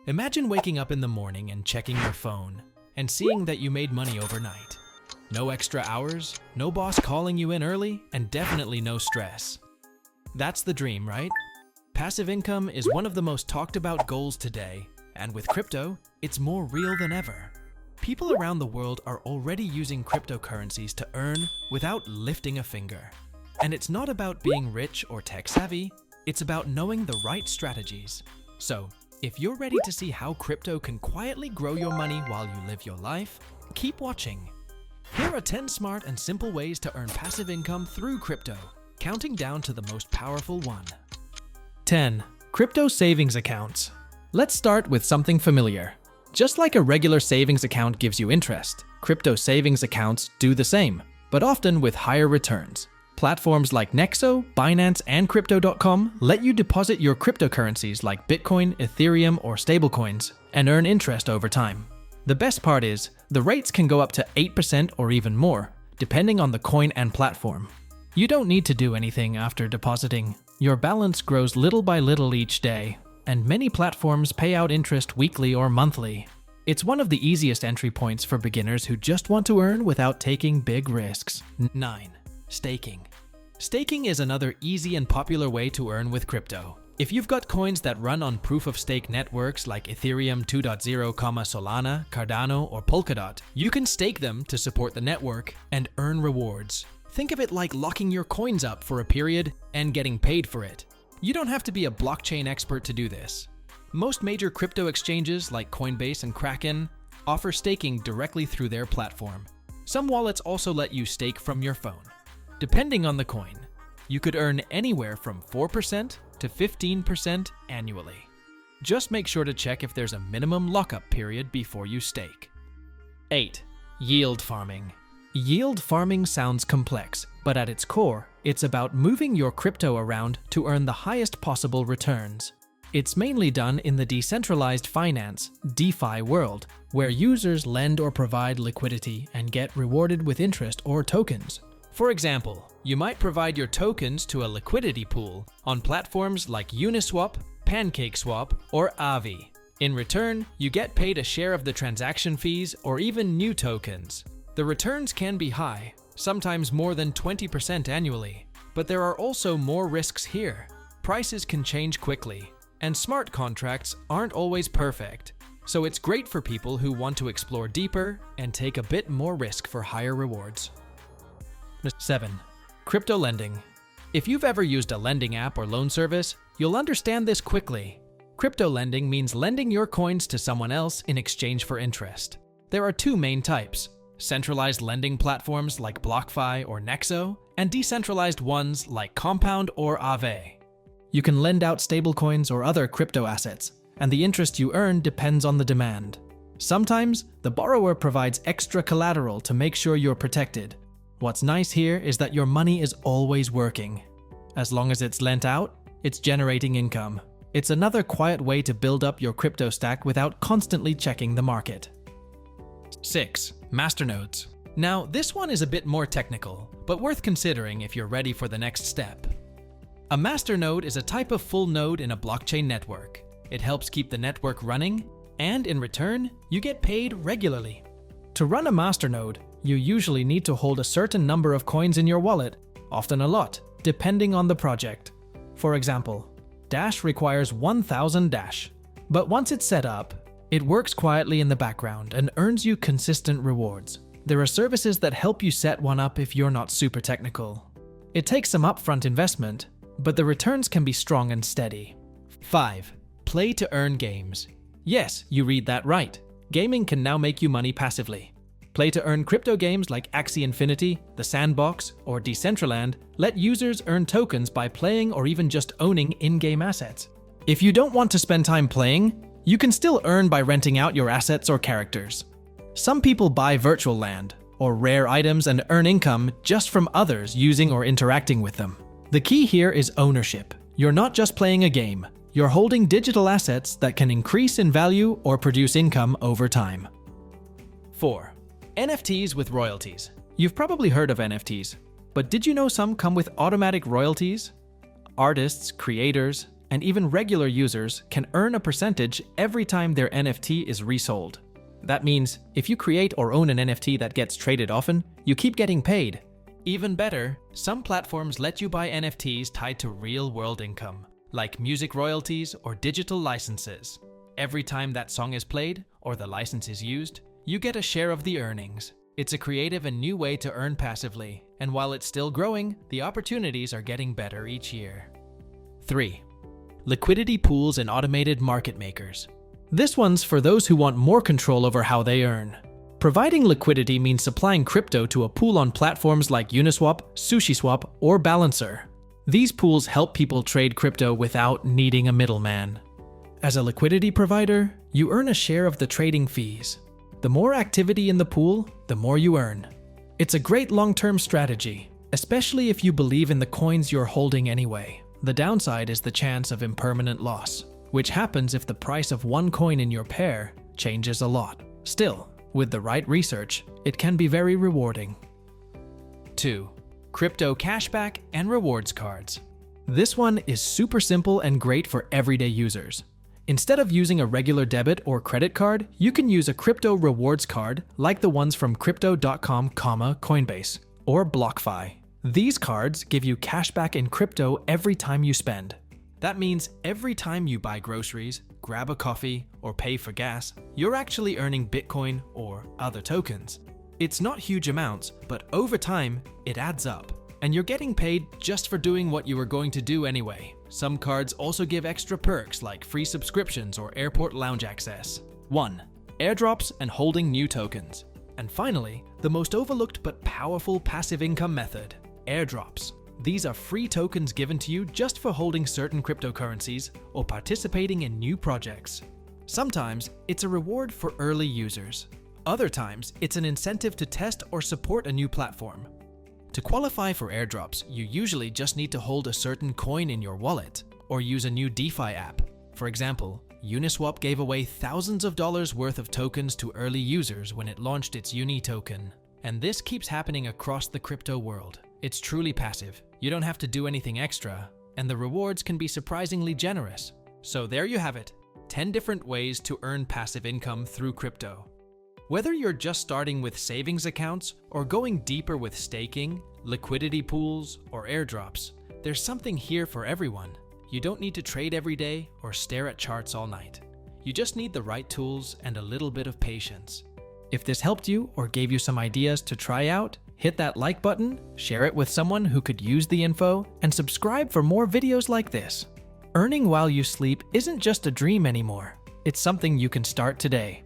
Imagine waking up in the morning and checking your phone and seeing that you made money overnight. No extra hours, no boss calling you in early, and definitely no stress. That's the dream, right? Passive income is one of the most talked about goals today, and with crypto, it's more real than ever. People around the world are already using cryptocurrencies to earn without lifting a finger. And it's not about being rich or tech savvy, it's about knowing the right strategies. So, if you're ready to see how crypto can quietly grow your money while you live your life, keep watching. Here are 10 smart and simple ways to earn passive income through crypto, counting down to the most powerful one. 10. Crypto savings accounts. Let's start with something familiar. Just like a regular savings account gives you interest, crypto savings accounts do the same, but often with higher returns. Platforms like Nexo, Binance, and Crypto.com let you deposit your cryptocurrencies like Bitcoin, Ethereum, or stablecoins and earn interest over time. The best part is, the rates can go up to 8% or even more, depending on the coin and platform. You don't need to do anything after depositing. Your balance grows little by little each day, and many platforms pay out interest weekly or monthly. It's one of the easiest entry points for beginners who just want to earn without taking big risks. 9. Staking. Staking is another easy and popular way to earn with crypto. If you've got coins that run on proof-of-stake networks like Ethereum 2.0, Solana, Cardano, or Polkadot, you can stake them to support the network and earn rewards. Think of it like locking your coins up for a period and getting paid for it. You don't have to be a blockchain expert to do this. Most major crypto exchanges like Coinbase and Kraken offer staking directly through their platform. Some wallets also let you stake from your phone. Depending on the coin, you could earn anywhere from 4% to 15% annually. Just make sure to check if there's a minimum lockup period before you stake. 8. Yield farming. Yield farming sounds complex, but at its core, it's about moving your crypto around to earn the highest possible returns. It's mainly done in the decentralized finance (DeFi) world, where users lend or provide liquidity and get rewarded with interest or tokens. For example, you might provide your tokens to a liquidity pool on platforms like Uniswap, PancakeSwap, or Aave. In return, you get paid a share of the transaction fees or even new tokens. The returns can be high, sometimes more than 20% annually, but there are also more risks here. Prices can change quickly, and smart contracts aren't always perfect, so it's great for people who want to explore deeper and take a bit more risk for higher rewards. 7. Crypto lending. If you've ever used a lending app or loan service, you'll understand this quickly. Crypto lending means lending your coins to someone else in exchange for interest. There are two main types: centralized lending platforms like BlockFi or Nexo, and decentralized ones like Compound or Aave. You can lend out stablecoins or other crypto assets, and the interest you earn depends on the demand. Sometimes, the borrower provides extra collateral to make sure you're protected. What's nice here is that your money is always working. As long as it's lent out, it's generating income. It's another quiet way to build up your crypto stack without constantly checking the market. 6. Masternodes. Now, this one is a bit more technical, but worth considering if you're ready for the next step. A masternode is a type of full node in a blockchain network. It helps keep the network running, and in return, you get paid regularly. To run a masternode, you usually need to hold a certain number of coins in your wallet, often a lot, depending on the project. For example, Dash requires 1,000 Dash, but once it's set up, it works quietly in the background and earns you consistent rewards. There are services that help you set one up if you're not super technical. It takes some upfront investment, but the returns can be strong and steady. 5. Play to earn games. Yes, you read that right. Gaming can now make you money passively. Play to earn crypto games like Axie Infinity, The Sandbox, or Decentraland let users earn tokens by playing or even just owning in-game assets. If you don't want to spend time playing, you can still earn by renting out your assets or characters. Some people buy virtual land or rare items and earn income just from others using or interacting with them. The key here is ownership. You're not just playing a game, you're holding digital assets that can increase in value or produce income over time. 4. NFTs with royalties. You've probably heard of NFTs, but did you know some come with automatic royalties? Artists, creators, and even regular users can earn a percentage every time their NFT is resold. That means if you create or own an NFT that gets traded often, you keep getting paid. Even better, some platforms let you buy NFTs tied to real-world income, like music royalties or digital licenses. Every time that song is played or the license is used, you get a share of the earnings. It's a creative and new way to earn passively, and while it's still growing, the opportunities are getting better each year. 3. Liquidity pools and automated market makers. This one's for those who want more control over how they earn. Providing liquidity means supplying crypto to a pool on platforms like Uniswap, SushiSwap, or Balancer. These pools help people trade crypto without needing a middleman. As a liquidity provider, you earn a share of the trading fees. The more activity in the pool, the more you earn. It's a great long-term strategy, especially if you believe in the coins you're holding anyway. The downside is the chance of impermanent loss, which happens if the price of one coin in your pair changes a lot. Still, with the right research, it can be very rewarding. 2. Crypto cashback and rewards cards. This one is super simple and great for everyday users. Instead of using a regular debit or credit card, you can use a crypto rewards card like the ones from Crypto.com, Coinbase, or BlockFi. These cards give you cashback in crypto every time you spend. That means every time you buy groceries, grab a coffee, or pay for gas, you're actually earning Bitcoin or other tokens. It's not huge amounts, but over time, it adds up. And you're getting paid just for doing what you were going to do anyway. Some cards also give extra perks like free subscriptions or airport lounge access. 1. Airdrops and holding new tokens. And finally, the most overlooked but powerful passive income method, airdrops. These are free tokens given to you just for holding certain cryptocurrencies or participating in new projects. Sometimes it's a reward for early users. Other times, it's an incentive to test or support a new platform. To qualify for airdrops, you usually just need to hold a certain coin in your wallet or use a new DeFi app. For example, Uniswap gave away thousands of dollars worth of tokens to early users when it launched its Uni token. And this keeps happening across the crypto world. It's truly passive. You don't have to do anything extra, and the rewards can be surprisingly generous. So there you have it, 10 different ways to earn passive income through crypto. Whether you're just starting with savings accounts or going deeper with staking, liquidity pools, or airdrops, there's something here for everyone. You don't need to trade every day or stare at charts all night. You just need the right tools and a little bit of patience. If this helped you or gave you some ideas to try out, hit that like button, share it with someone who could use the info, and subscribe for more videos like this. Earning while you sleep isn't just a dream anymore. It's something you can start today.